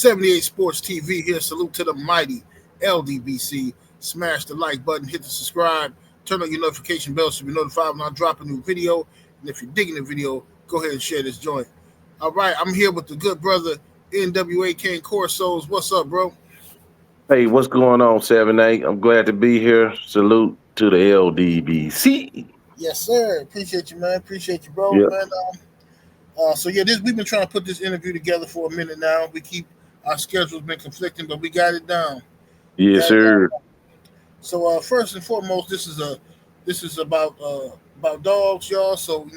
78 Sports TV here. Salute to the mighty LDBC. Smash the like button, hit the subscribe, turn on your notification bell so you'll be notified when I drop a new video. And if you're digging the video, go ahead and share this joint. All right, I'm here with the good brother NWA Cane Corsos. What's up, bro? Hey, what's going on, 7-8? I'm glad to be here. Salute to the LDBC. Yes, sir. Appreciate you, man. Appreciate you, bro. Yep. Man, we've been trying to put this interview together for a minute now. Our schedule's been conflicting, but we got it down. Yes, sir. So first and foremost, this is about dogs, y'all. So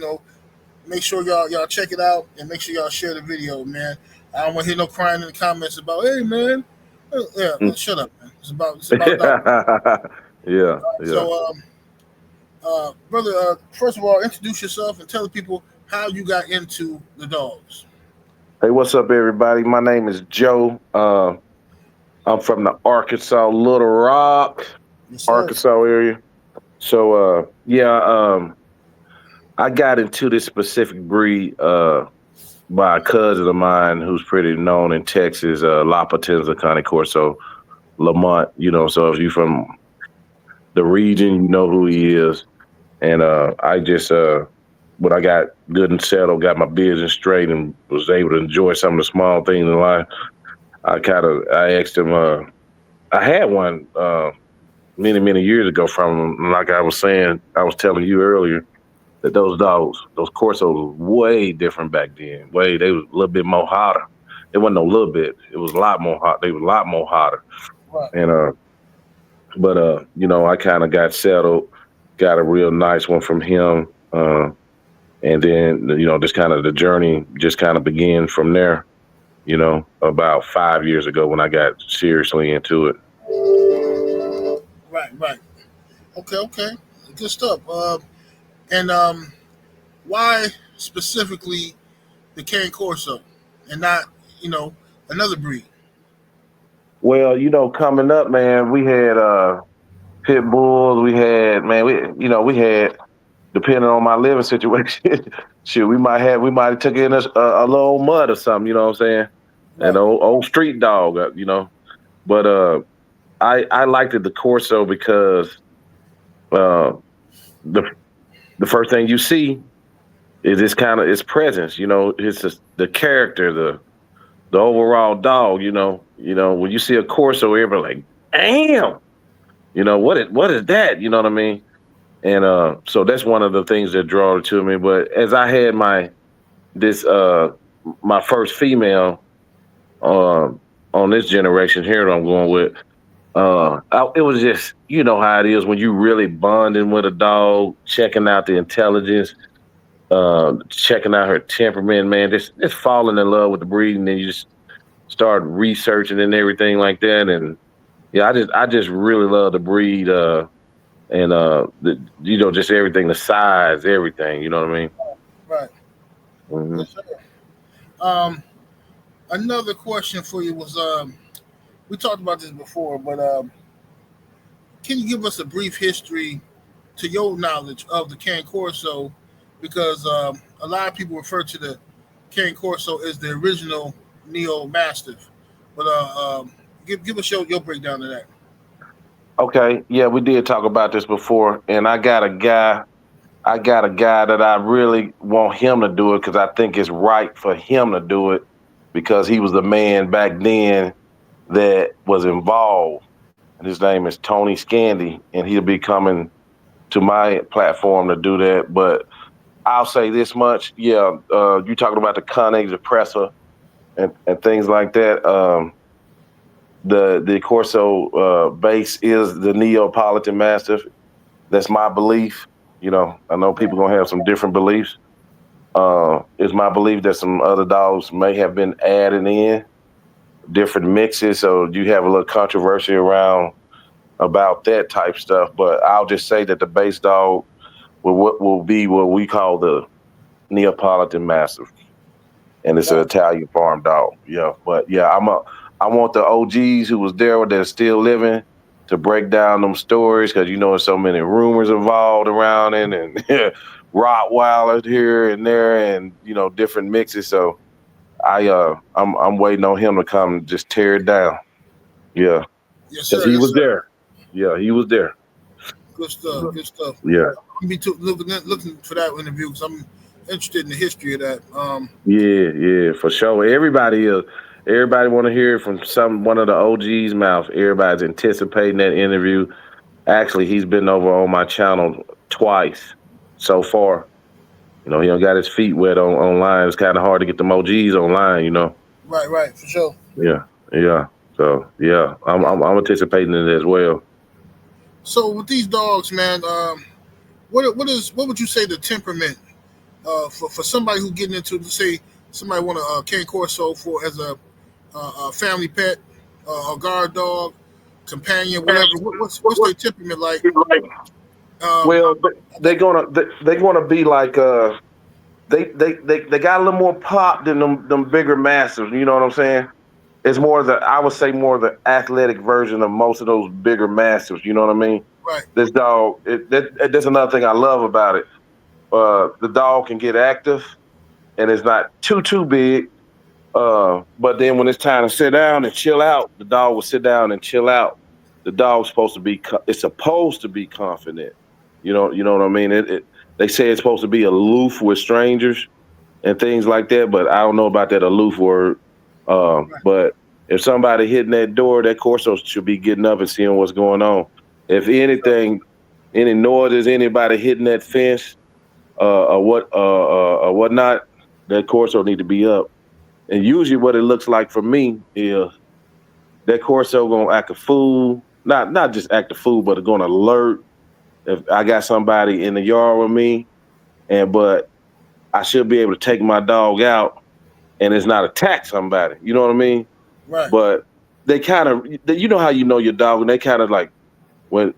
make sure y'all check it out and make sure y'all share the video, man. I don't want to hear no crying in the comments about, hey, man. Shut up, man. It's about dogs. Yeah. So, brother, first of all, introduce yourself and tell the people how you got into the dogs. Hey, what's up, everybody? My name is Joe. I'm from the Arkansas, Little Rock, Yes, sir. Arkansas area. So, I got into this specific breed by a cousin of mine who's pretty known in Texas, Neopolitan Cane Corsos, Lamont. So if you're from the region, you know who he is. And I just, when I got good and settled, got my business straight and was able to enjoy some of the small things in life, I asked him, I had one many years ago from him. Like I was telling you earlier, that those Corsos was way different back then. They was a little bit more hotter. It wasn't a little bit. It was a lot more hot. They were a lot more hotter. Right. And, I kind of got settled, got a real nice one from him. And then, just kind of the journey just kind of began from there, about 5 years ago when I got seriously into it. Right. Okay. Good stuff. And why specifically the Cane Corso and not, another breed? Well, coming up, man, we had pit bulls. We had, depending on my living situation, shoot, we might have took in a little mud or something. You know what I'm saying? Right. An old street dog, But I liked it, the Corso, because the first thing you see is its presence. It's just the character, the overall dog. When you see a Corso, everybody like, damn. What is that? You know what I mean? And so that's one of the things that draw it to me. But as I had my first female on this generation here that I'm going with, it was just, how it is when you really bonding with a dog, checking out the intelligence, checking out her temperament, man, just falling in love with the breed, and then you just start researching and everything like that. And yeah, I just really love the breed, and just everything, the size, everything. You know what I mean? Right. Mm-hmm. Yes, sir. Another question for you was, we talked about this before, but can you give us a brief history, to your knowledge, of the Cane Corso? Because a lot of people refer to the Cane Corso as the original Mastiff. But give us your breakdown of that. Okay, yeah, we did talk about this before, and I got a guy that I really want him to do it because I think it's right for him to do it because he was the man back then that was involved. And his name is Tony Scandy, and he'll be coming to my platform to do that. But I'll say this much, yeah, you talking about the Connex depressor and things like that. The Corso base is the Neopolitan Mastiff. That's my belief. I know people gonna have some different beliefs. It's my belief that some other dogs may have been added in different mixes, so you have a little controversy around about that type stuff. But I'll just say that the base dog will be what we call the Neopolitan Mastiff, and it's an Italian farm dog. Yeah, but yeah, I want the OGs who was there that are still living to break down them stories because there's so many rumors involved around it and Rottweilers here and there and different mixes. So I'm waiting on him to come and just tear it down. Yeah, Yes, because sir. he Yes, was sir. there. Yeah, he was there. Good stuff. Good stuff. Yeah, I'm be looking for that interview because I'm interested in the history of that. yeah, for sure. Everybody want to hear it from one of the OG's mouth. Everybody's anticipating that interview. Actually, he's been over on my channel twice so far. He don't got his feet wet online. It's kind of hard to get the OGs online. Right, right, for sure. Yeah, yeah. So yeah, I'm anticipating it as well. So with these dogs, man, what would you say the temperament for somebody who getting into, let's say somebody want a cane corso for as a family pet, a guard dog, companion, whatever. What's their temperament like? Um, Well, they're gonna be like they got a little more pop than them bigger mastiffs. You know what I'm saying? It's more I would say more the athletic version of most of those bigger mastiffs. You know what I mean? right, This dog, that's another thing I love about it. The dog can get active and it's not too big. But then when it's time to sit down and chill out, the dog will sit down and chill out. The dog's supposed to be confident. You know what I mean? They say it's supposed to be aloof with strangers and things like that, but I don't know about that aloof word. right, But if somebody hitting that door, that Corso should be getting up and seeing what's going on. If anything, any noises, anybody hitting that fence, or whatnot, that Corso need to be up. And usually, what it looks like for me is that Corso gonna act a fool, not just act a fool, but gonna alert if I got somebody in the yard with me, but I should be able to take my dog out and it's not attack somebody. You know what I mean? right, But they kind of, how you know your dog, and they kind of like when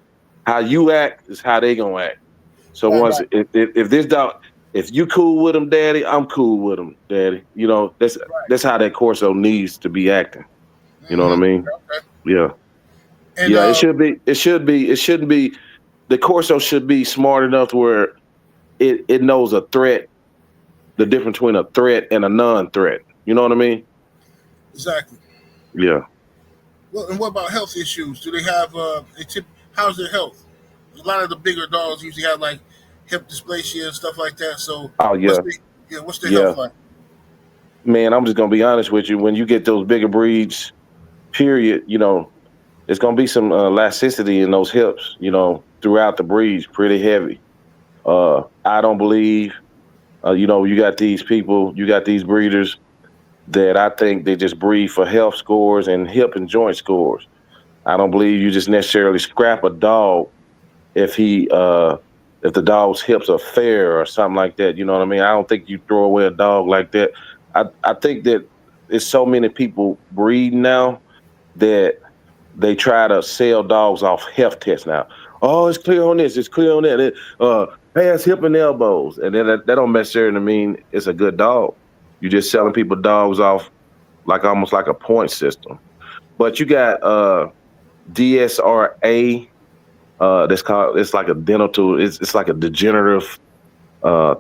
how you act is how they gonna act. So right, once if this dog, if you cool with him, daddy, I'm cool with him, daddy. right. That's how that Corso needs to be acting. You know what I mean? Okay. Yeah, And yeah. It should be. It should be. It shouldn't be. The Corso should be smart enough to where it knows a threat, the difference between a threat and a non-threat. You know what I mean? exactly. Yeah. Well, and what about health issues? Do they have how's their health? A lot of the bigger dogs usually have like hip dysplasia and stuff like that. So Oh what's yeah. the what's their health Yeah. like? Man, I'm just gonna be honest with you. When you get those bigger breeds, period, it's gonna be some elasticity in those hips. Throughout the breeds, pretty heavy. I don't believe. You got these people, you got these breeders that I think they just breed for health scores and hip and joint scores. I don't believe you just necessarily scrap a dog if if the dog's hips are fair or something like that. You know what I mean? I don't think you throw away a dog like that. I think that there's so many people breeding now that they try to sell dogs off health tests now. Oh, it's clear on this, it's clear on that. Pass hip and elbows, and then that don't necessarily mean it's a good dog. You're just selling people dogs off like almost like a point system. But you got DSRA. That's called. It's like a dental tool. It's like a degenerative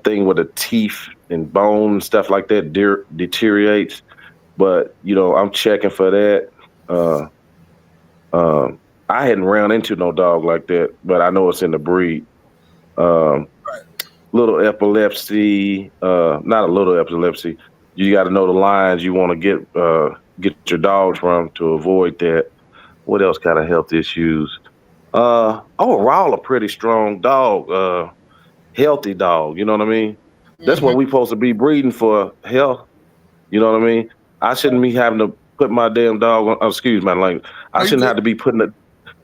thing where the teeth and bone and stuff like that deteriorates. But I'm checking for that. Uh, I hadn't ran into no dog like that, but I know it's in the breed. Um, Right. Little epilepsy, not a little epilepsy. You got to know the lines you want to get your dogs from to avoid that. What else kind of health issues? Overall, a pretty strong dog, healthy dog. You know what I mean? That's what we supposed to be breeding for health. You know what I mean? I shouldn't be having to put my damn dog on. Excuse my language. No, I you shouldn't good. have to be putting it.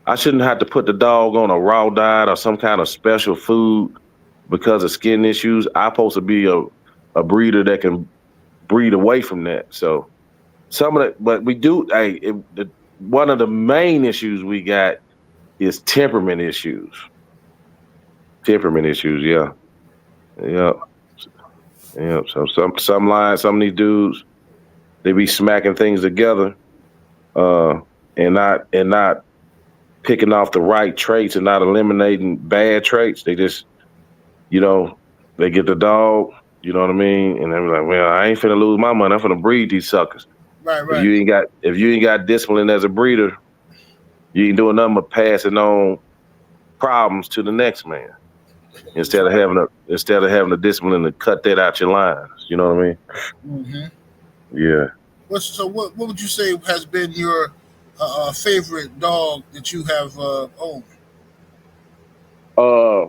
I shouldn't have to put the dog on a raw diet or some kind of special food because of skin issues. I'm supposed to be a breeder that can breed away from that. So some of that, but we do. Hey, one of the main issues we got is temperament issues. Temperament issues, yeah, yeah, yeah. So some lines, some of these dudes, they be smacking things together, uh, and not picking off the right traits and not eliminating bad traits. They just, you know, they get the dog. You know what I mean? And they were like, well, I ain't finna lose my money. I'm finna breed these suckers. Right, If right. you ain't got discipline as a breeder, you ain't doing nothing but passing on problems to the next man. That's Instead of right. having the discipline to cut that out your lines. You know what I mean? Mm-hmm. Yeah. What would you say has been your favorite dog that you have owned? Uh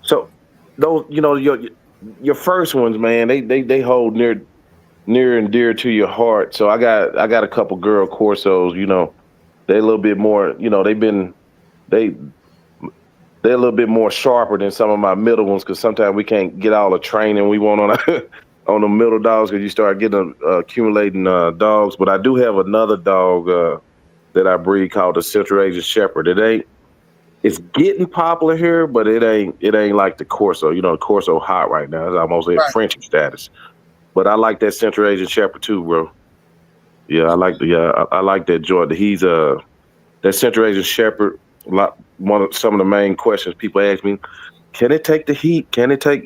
so those, your first ones, man, they hold near and dear to your heart. So I got a couple girl Corsos, they a little bit more, they they're a little bit more sharper than some of my middle ones because sometimes we can't get all the training we want on on the middle dogs because you start getting accumulating dogs. But I do have another dog that I breed called the Central Asian Shepherd. It's getting popular here, but it ain't like the Corso. The Corso hot right now. It's almost at Right. Frenchie status. But I like that Central Asian Shepherd too, bro. Yeah, I like that Jordan. He's that Central Asian Shepherd. Some of the main questions people ask me: can it take the heat? Can it take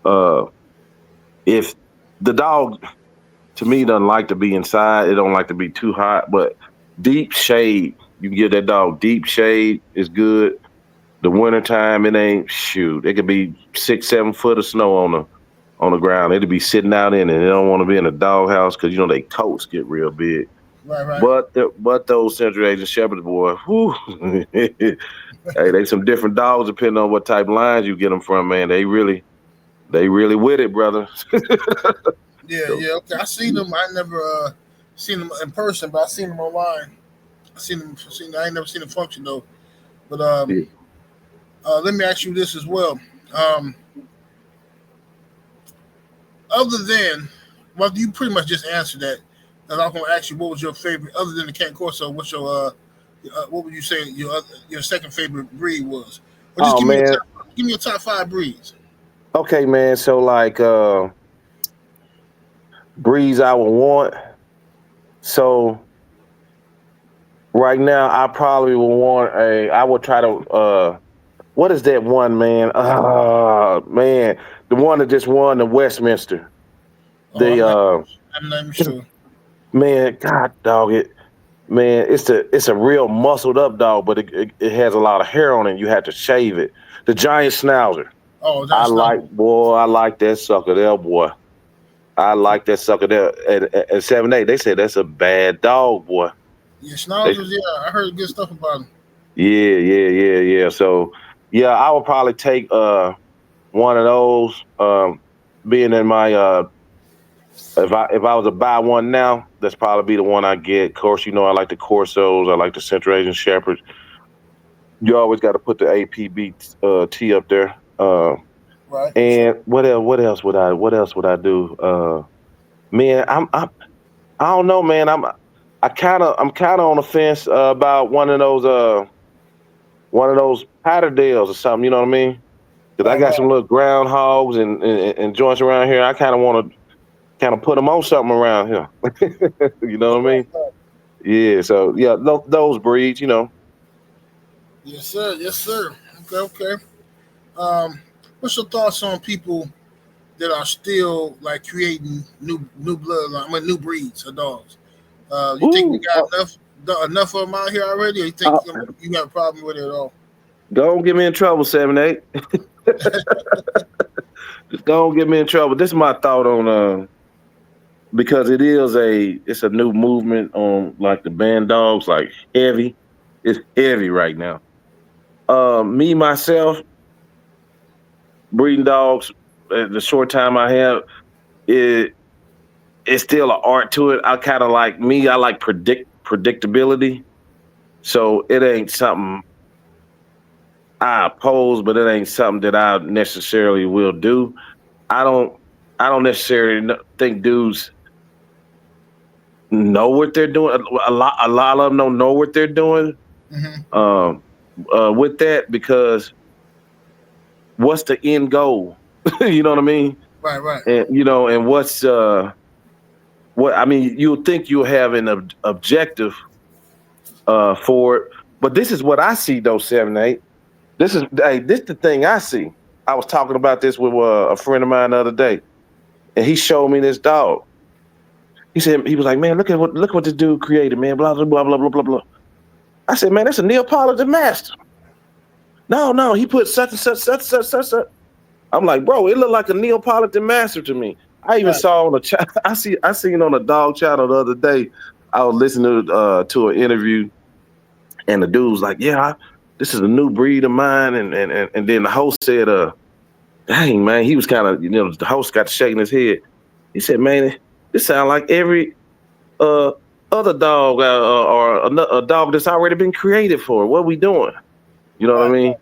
uh, if the dog to me doesn't like to be inside, it don't like to be too hot, but deep shade, you can give that dog deep shade is good. The wintertime, it ain't shoot. It could be 6, 7 foot of snow on the ground. It'll be sitting out in it. They don't want to be in a doghouse because they coats get real big. Right, right. But those Central Asian Shepherds, boy, whew, hey, they some different dogs depending on what type of lines you get them from, man. They really with it, brother. Yeah, So, yeah. Okay, I seen them. I never seen them in person, but I seen them online. I seen them. I ain't never seen them function though. But yeah. let me ask you this as well. Um, other than, well, you pretty much just answered that. And I was going to ask you, what was your favorite, other than the Cane Corso? What's your, what would you say your second favorite breed was? Or just Oh man. give me your top five breeds. Okay, man. So like breeds I would want. So right now I probably would want I would try to what is that one, man? Man, the one that just won the Westminster. Oh, The I'm not even sure. man, God dog it. Man, it's a real muscled up dog, but it has a lot of hair on it. You have to shave it. The giant schnauzer. Oh, that's not. I like that sucker there, boy. I like that sucker there at 7-8. They said that's a bad dog, boy. Yeah, They, schnauzers. Yeah, I heard good stuff about them. yeah. So yeah, I would probably take one of those. Being in my if I was to buy one now, that's probably be the one I get. Of course, I like the Corsos. I like the Central Asian Shepherds. You always got to put the APB T up there. Right. And what else? What else would I do? Man, I don't know, man. I'm kind of on the fence about one of those Patterdales or something. You know what I mean? Because I Right. got some Right. little groundhogs and joints around here. I kind of want to kind of put them on something around here. You know what I mean? Right. Yeah. So yeah, those breeds. Yes, sir. Yes, sir. Okay. Okay. Um, what's your thoughts on people that are still like creating new blood, I mean, new breeds of dogs? You think we Ooh, got enough of them out here already, or you think uh, you got a problem with it at all? don't get me in trouble, 7-8. Just don't get me in trouble. This is my thought on because it's a new movement on like the band dogs, like heavy. It's heavy right now. Me myself breeding dogs. The short time I have, it it's still an art to it. I kind of like me. I like predictability. So it ain't something I oppose, but it ain't something that I necessarily will do. I don't. I don't necessarily think dudes know what they're doing. A lot of them don't know what they're doing Mm-hmm. um, with that because what's the end goal? You know what I mean? Right. Right. And what's what I mean? You'll think you'll have an objective for it, but this is what I see though. 7-8. This is the thing I see. I was talking about this with a friend of mine the other day, and he showed me this dog. He said he was like, "Man, look what this dude created, man." Blah blah blah blah blah blah blah. I said, "Man, that's a Neopolitan Mastiff." No, he put such and such, such such such such. I'm like, bro, it looked like a Neopolitan Mastiff to me. I even Right. saw on the I seen on a dog channel the other day. I was listening to an interview, and the dude was like, "Yeah, this is a new breed of mine," and then the host said, "Dang, man," he was kind of, the host got to shaking his head. He said, "Man, this sounds like every uh other dog or a dog that's already been created for. What we doing?" You know what I Right. mean?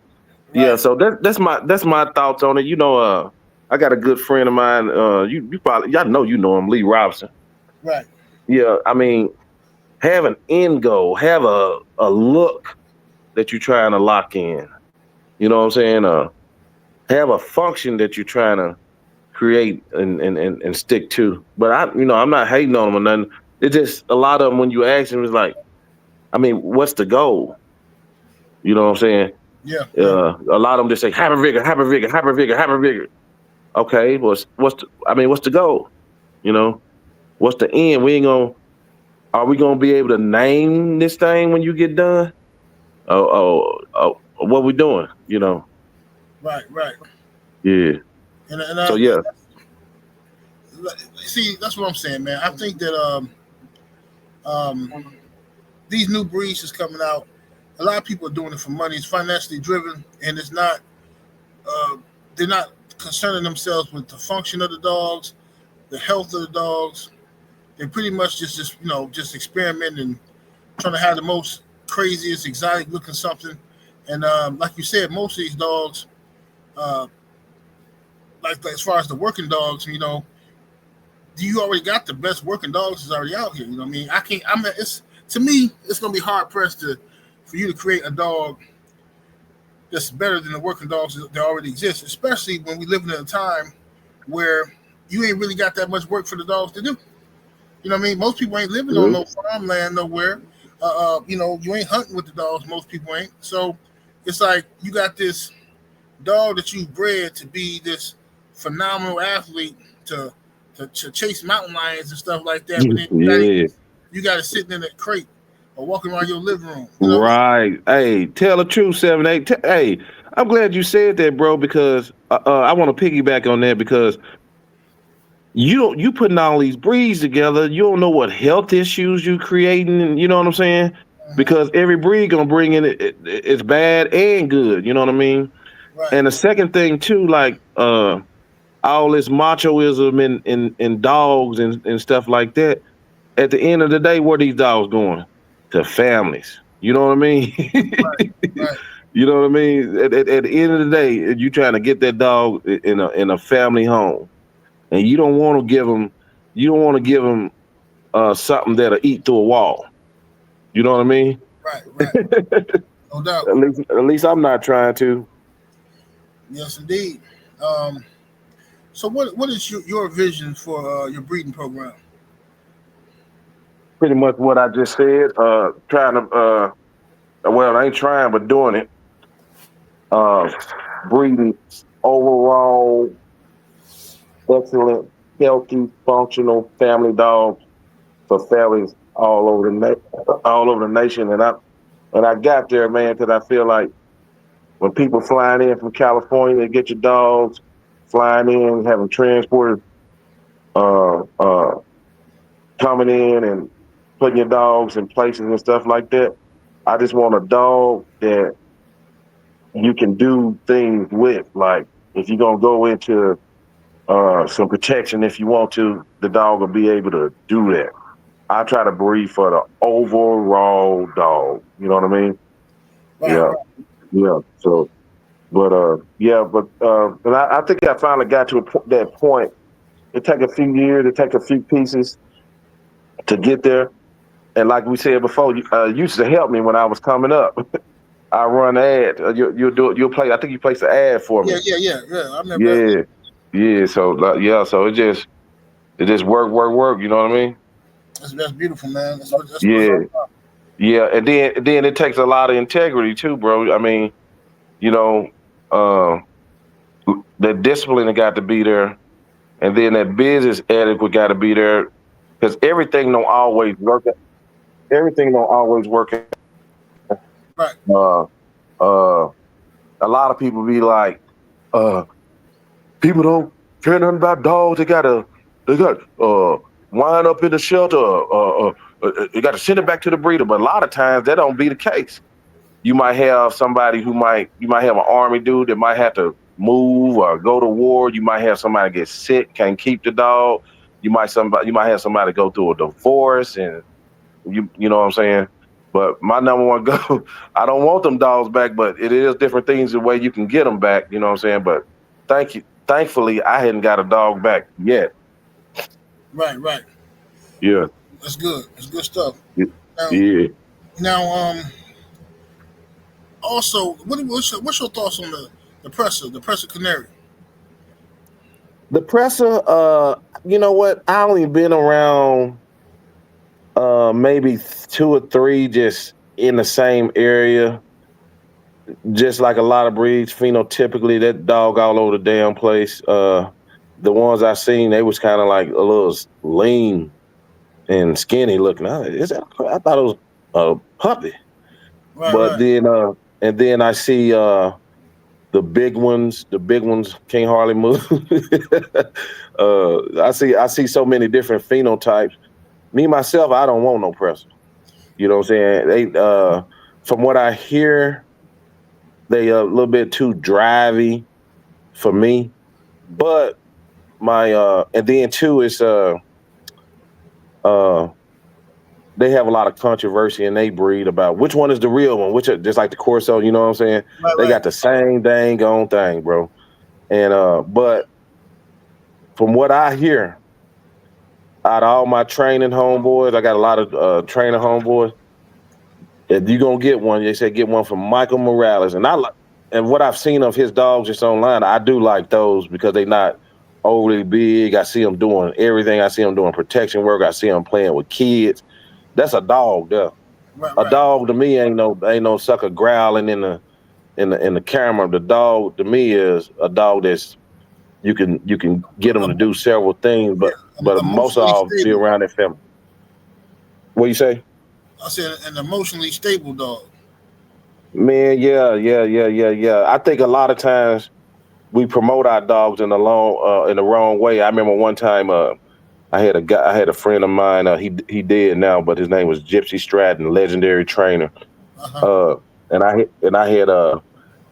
Yeah. Right. So that's my thoughts on it. I got a good friend of mine. You probably y'all know him, Lee Robinson. Right. Yeah. I mean, have an end goal, have a look that you're trying to lock in. You know what I'm saying? Have a function that you're trying to create and stick to. But I'm not hating on them or nothing. It's just a lot of them when you ask them, it's like, I mean, what's the goal? You know what I'm saying? Yeah. Yeah. A lot of them just say hyper vigor, hyper vigor, hyper vigor, hyper vigor. Okay, what's the goal? You know, what's the end? Are we gonna be able to name this thing when you get done? What we doing? Right. Right. Yeah. And So yeah. see, that's what I'm saying, man. I think that um, these new breeds is coming out. A lot of people are doing it for money. It's financially driven, and it's not. Uh, they're not concerning themselves with the function of the dogs, the health of the dogs. They pretty much just experimenting, trying to have the most craziest, exotic looking something. And like you said, most of these dogs, uh, like as far as the working dogs, you already got the best working dogs is already out here. You know what I mean? I can't. It's to me, it's gonna be hard pressed for you to create a dog that's better than the working dogs that already exist. Especially when we live in a time where you ain't really got that much work for the dogs to do. You know what I mean? Most people ain't living on Mhm. no farmland nowhere. You ain't hunting with the dogs. Most people ain't. So it's like you got this dog that you bred to be this phenomenal athlete to to chase mountain lions and stuff like that. But then Yeah. you got it sitting in a crate or walking around your living room. You know what I mean? Right. Hey, tell the truth, 7-8. Hey, I'm glad you said that, bro, because I want to piggyback on that because you putting all these breeds together, you don't know what health issues you creating, and you know what I'm saying? Mm-hmm. Because every breed gonna bring in it's bad and good, you know what I mean? Right. And the second thing too, like all this machoism in dogs and stuff like that. At the end of the day, where these dogs going? To families. You know what I mean? Right. You know what I mean? At the end of the day, you trying to get that dog in a family home, and you don't want to give them something that'll eat through a wall. You know what I mean? Right. Right. No doubt. At least I'm not trying to. Yes, indeed. Um, so what is your vision for your breeding program? Pretty much what I just said. Trying to well, I ain't trying, but doing it. Uh, Breeding overall excellent, healthy, functional family dogs for families all over the nation. And I got there, man, because I feel like when people flying in from California, they get your dogs flying in, having transported, uh, uh, coming in and putting your dogs in places and stuff like that. I just want a dog that you can do things with. Like if you're gonna go into some protection, if you want to, the dog will be able to do that. I try to breed for the overall dog. You know what I mean? Right. Yeah, yeah. So, but yeah, but I think I finally got to that point. It take a few years, it take a few pieces to get there. And like we said before, you used to help me when I was coming up. I run ad. You'll play. I think you placed an ad for Yeah. me. Yeah. Yeah. Yeah. I remember that. Yeah, yeah. So yeah. So it just work. You know what I mean? That's beautiful, man. That's what it's all Yeah, about. yeah. And then it takes a lot of integrity too, bro. I mean, you know, uh, that discipline got to be there, and then that business etiquette got to be there, because everything don't always work. Everything don't always work. Right. Uh, uh, a lot of people be like, uh, people don't care nothing about dogs. They got wind up in the shelter. They got to send it back to the breeder. But a lot of times that don't be the case. You might have somebody you might have an army dude that might have to move or go to war. You might have somebody get sick, can't keep the dog. You might have somebody go through a divorce, and you know what I'm saying. But my number one goal, I don't want them dogs back, but it is different things the way you can get them back. You know what I'm saying. But thankfully, I hadn't got a dog back yet. Right. Right. Yeah, That's good. That's good stuff. Now, yeah. now, also, what's your thoughts on the presser canary? The presser, you know what? I only been around maybe two or three just in the same area. Just like a lot of breeds, phenotypically, that dog all over the damn place. The ones I seen, they was kind of like a little lean and skinny looking. I thought it was a puppy, Right. but Right. then and then I see the big ones. The big ones can't hardly move. I see so many different phenotypes. Me myself, I don't want no presser. You know what I'm saying? From what I hear, they a little bit too drivey for me. But my and then too is uh they have a lot of controversy in they breed about which one is the real one, which are just like the Corso, you know what I'm saying? Right. They Right. got the same dang on thing, bro. And but from what I hear out of all my training homeboys, I got a lot of training homeboys. If you gonna get one, they said get one from Michael Morales. And and what I've seen of his dogs just online, I do like those because they not overly big. I see them doing everything. I see them doing protection work. I see them playing with kids. That's a dog there. Right. A Right. dog to me ain't no sucker growling in the camera. The dog to me is a dog that's you can get them to Um, do several things, yeah. but most of Emotionally all be stable. around their family. What you say? I said an emotionally stable dog. Man, yeah. I think a lot of times we promote our dogs in the wrong way. I remember one time I had a friend of mine, he dead now, but his name was Gypsy Stratton, legendary trainer. Uh huh. Uh and I had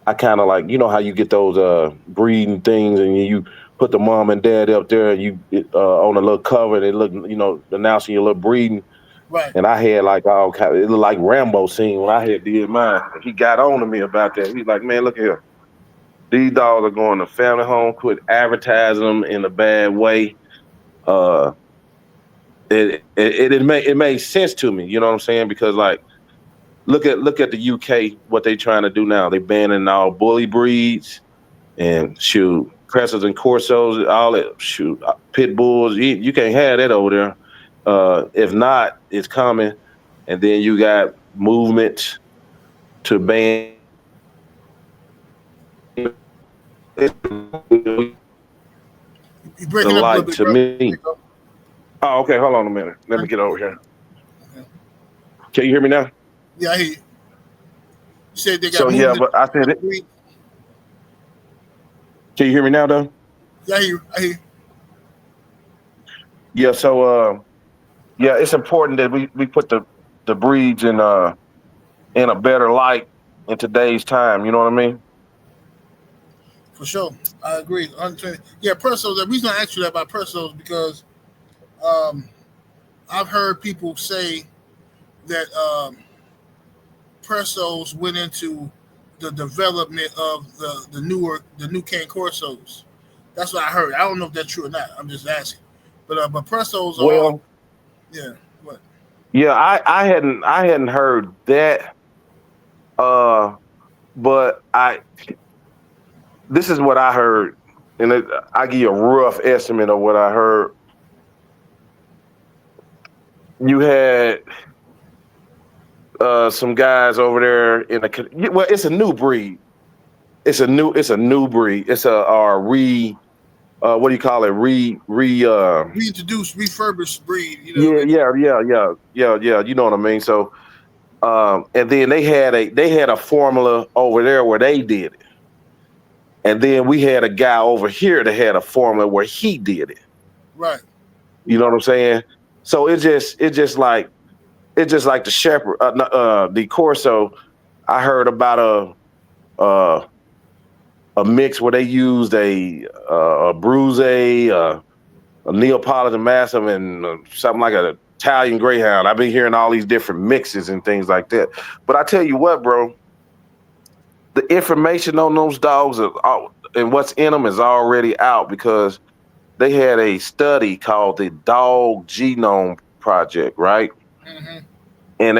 I kind of like, you know how you get those breeding things and you put the mom and dad up there and on a little cover and they look, you know, announcing your little breeding. Right. And I had like all kind of, it looked like Rambo scene when I had did mine. He got on to me about that. He's like, man, look here. These dogs are going to family home, quit advertising them in a bad way. Uh, it made sense to me, you know what I'm saying? Because like, look at the UK, what they trying to do now. They banning all bully breeds and shoot Cressers and Corsos, all that shoot pit bulls. You can't have that over there. If not, it's coming. And then you got movements to ban You the breaking up a little light bit, to brother. me. There you go. Oh, okay. Hold on a minute. Let me Okay. get over here. Okay. Can you hear me now? Yeah, I hear you. You said they got So yeah, movement but I to said it. breed. Can you hear me now, though? Yeah, I hear you. I hear you. Yeah. So yeah, it's important that we put the breeds in a better light in today's time. You know what I mean? For sure. I agree. 120. Yeah, Presos. The reason I asked you that about Presos is because um, I've heard people say that Presos went into the development of the new Cane Corsos. That's what I heard. I don't know if that's true or not. I'm just asking. But Presos are Well, yeah. What? yeah, I hadn't heard that. Uh, but I this is what I heard, and I give you a rough estimate of what I heard. You had some guys over there well, it's a new breed. it's a new breed. It's a what do you call it? Reintroduced, refurbished breed. You know what I Yeah, mean? yeah. You know what I mean. So and then they had a formula over there where they did it. And then we had a guy over here that had a formula where he did it. Right. You know what I'm saying? So it's just like the shepherd, the Corso. I heard about uh, a mix where they used a Bruise, a Neopolitan Mastiff, and something like an Italian Greyhound. I've been hearing all these different mixes and things like that. But I tell you what, bro, the information on those dogs and what's in them is already out because they had a study called the Dog Genome Project, right? Mm-hmm. And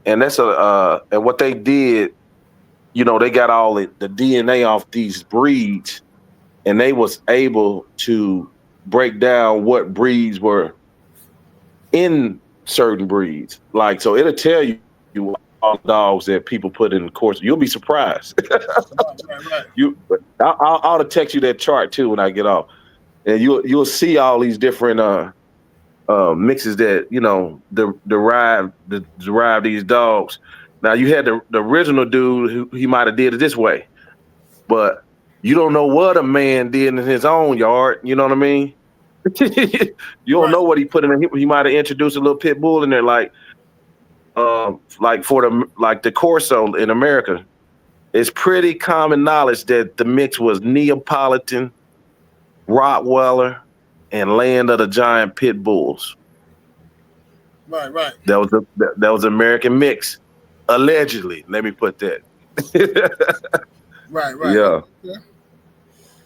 and what they did, they got all the DNA off these breeds, and they was able to break down what breeds were in certain breeds. Like, so it'll tell you all the dogs that people put in the course. You'll be surprised. Right. I'll text you that chart too when I get off, and you'll see all these different mixes that derive these dogs. Now you had the original dude who he might have did it this way, but you don't know what a man did in his own yard. You know what I mean? You don't know what he put in. He might have introduced a little pit bull in there, for the Corso in America. It's pretty common knowledge that the mix was Neapolitan, Rottweiler, and Land of the Giant Pit Bulls. Right. That was an American mix, allegedly. Let me put that. Right.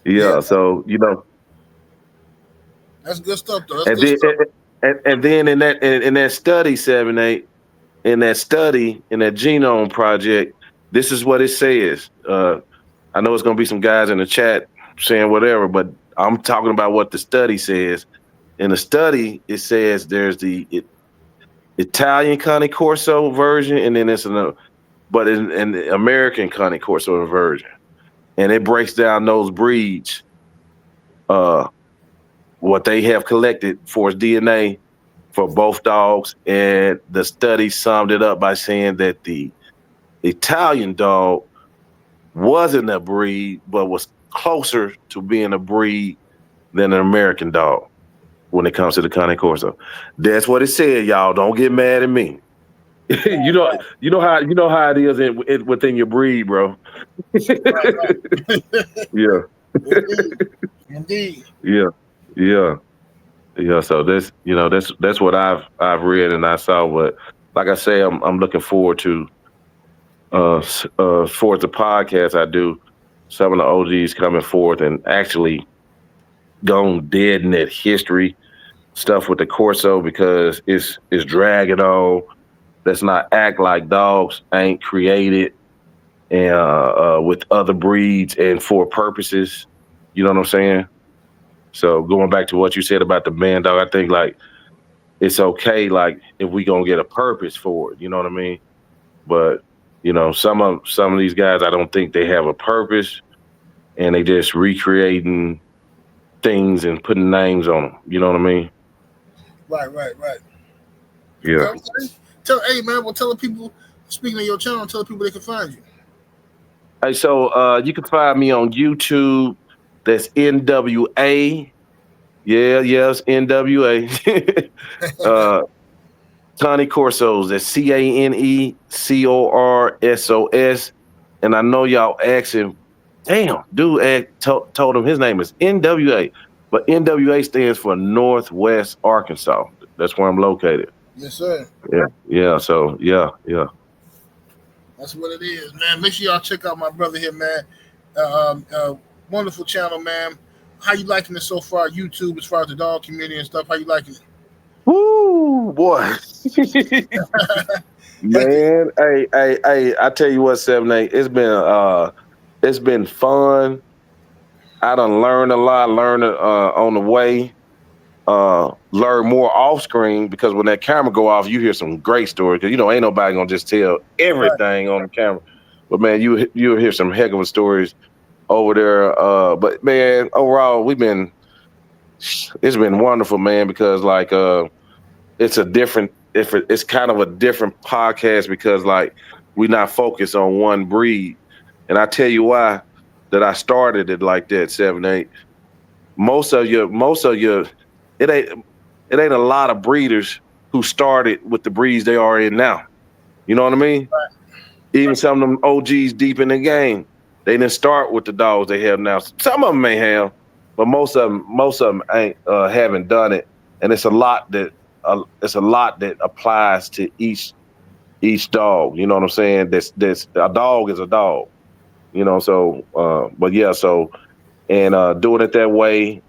Yeah. So that's good stuff, though. That's and good then stuff. and then in that study 7-8 in that genome project, this is what it says. I know it's going to be some guys in the chat saying whatever, but I'm talking about what the study says. In the study, it says there's the Italian Cane Corso version, and then but in the American Cane Corso version, and it breaks down those breeds, what they have collected for DNA for both dogs, and the study summed it up by saying that the Italian dog wasn't a breed, but was closer to being a breed than an American dog when it comes to the Cane Corso. That's what it said, y'all. Don't get mad at me. you know how it is within your breed, bro. Right. Yeah. Indeed. Yeah. So that's what I've read and I saw. But like I say, I'm looking forward to for the podcast I do. Some of the OGs coming forth and actually going dead in that history stuff with the Corso because it's dragging on. Let's not act like dogs ain't created and with other breeds and for purposes. You know what I'm saying? So going back to what you said about the man dog, I think like it's okay, like if we gonna get a purpose for it, you know what I mean? But some of these guys, I don't think they have a purpose, and they just recreating things and putting names on them. You know what I mean? Right. Yeah. Okay. Hey man, tell the people. Speaking of your channel, tell the people they can find you. Hey, so you can find me on YouTube. That's NWA. Yes, NWA. Cane Corsos. That's CaneCorsos. And I know y'all asking, damn, dude told him his name is NWA. But NWA stands for Northwest Arkansas. That's where I'm located. Yes, sir. Yeah. So, yeah. That's what it is, man. Make sure y'all check out my brother here, man. Wonderful channel, man. How you liking it so far? YouTube, as far as the dog community and stuff. How you liking it? Woo, boy. Man, hey, I tell you what, 7-8, it's been fun. I done learned a lot, learned on the way, learn more off screen because when that camera go off, you hear some great stories because ain't nobody gonna just tell everything on the camera. But man, you'll hear some heck of a stories over there. But man, overall, it's been wonderful, man, because like it's a different it's kind of a different podcast because like we're not focused on one breed. And I tell you why that I started it like that, 7-8. Most of your it ain't it ain't a lot of breeders who started with the breeds they are in now. You know what I mean? Even some of them OGs deep in the game, they didn't start with the dogs they have now. Some of them may have, but most of them ain't haven't done it. And it's a lot that applies to each dog. You know what I'm saying? That's a dog is a dog. You know, so but yeah, so and doing it that way,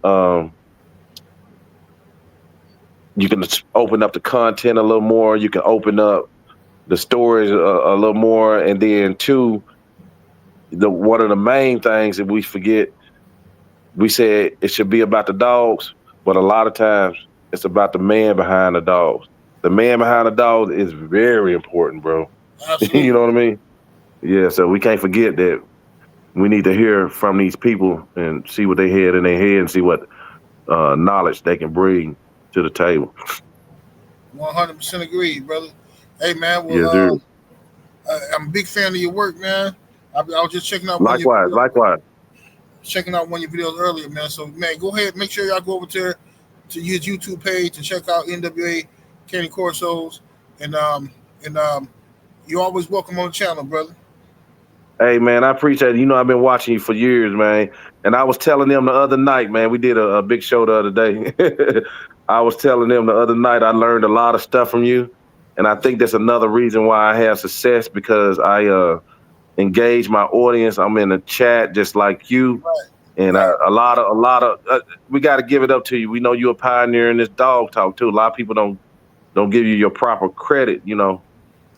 you can open up the content a little more. You can open up the stories a little more, and then two, the one of the main things that we forget, we said it should be about the dogs, but a lot of times it's about the man behind the dogs. The man behind the dogs is very important, bro. You Absolutely. know what I mean? Yeah, so we can't forget that we need to hear from these people and see what they had in their head and see what knowledge they can bring to the table. 100% agree, brother. Hey, man. Well, Yes, sir. I'm a big fan of your work, man. I was just checking out one of your Likewise, videos, likewise. earlier, man. So, man, go ahead, make sure y'all go over there to his YouTube page to check out NWA Cane Corsos, and you're always welcome on the channel, brother. Hey man, I appreciate it. You know, I've been watching you for years, man. And I was telling them the other night, man, we did a big show the other day. I was telling them the other night I learned a lot of stuff from you. And I think that's another reason why I have success because I engage my audience. I'm in the chat just like you. Right, And right. we got to give it up to you. We know you're a pioneer in this dog talk too. A lot of people don't give you your proper credit, you know.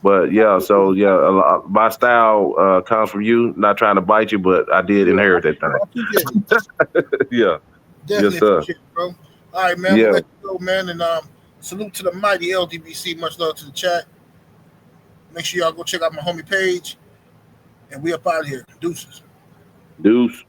But yeah, so yeah, my style comes from you. Not trying to bite you, but I did Yeah, inherit that I appreciate it. thing. Yeah, yes, Definitely sir. appreciate it, bro. All right, man. We'll Yeah, let you go, man. And salute to the mighty LDBC. Much love to the chat. Make sure y'all go check out my homie page. And we up out of here. Deuces. deuce.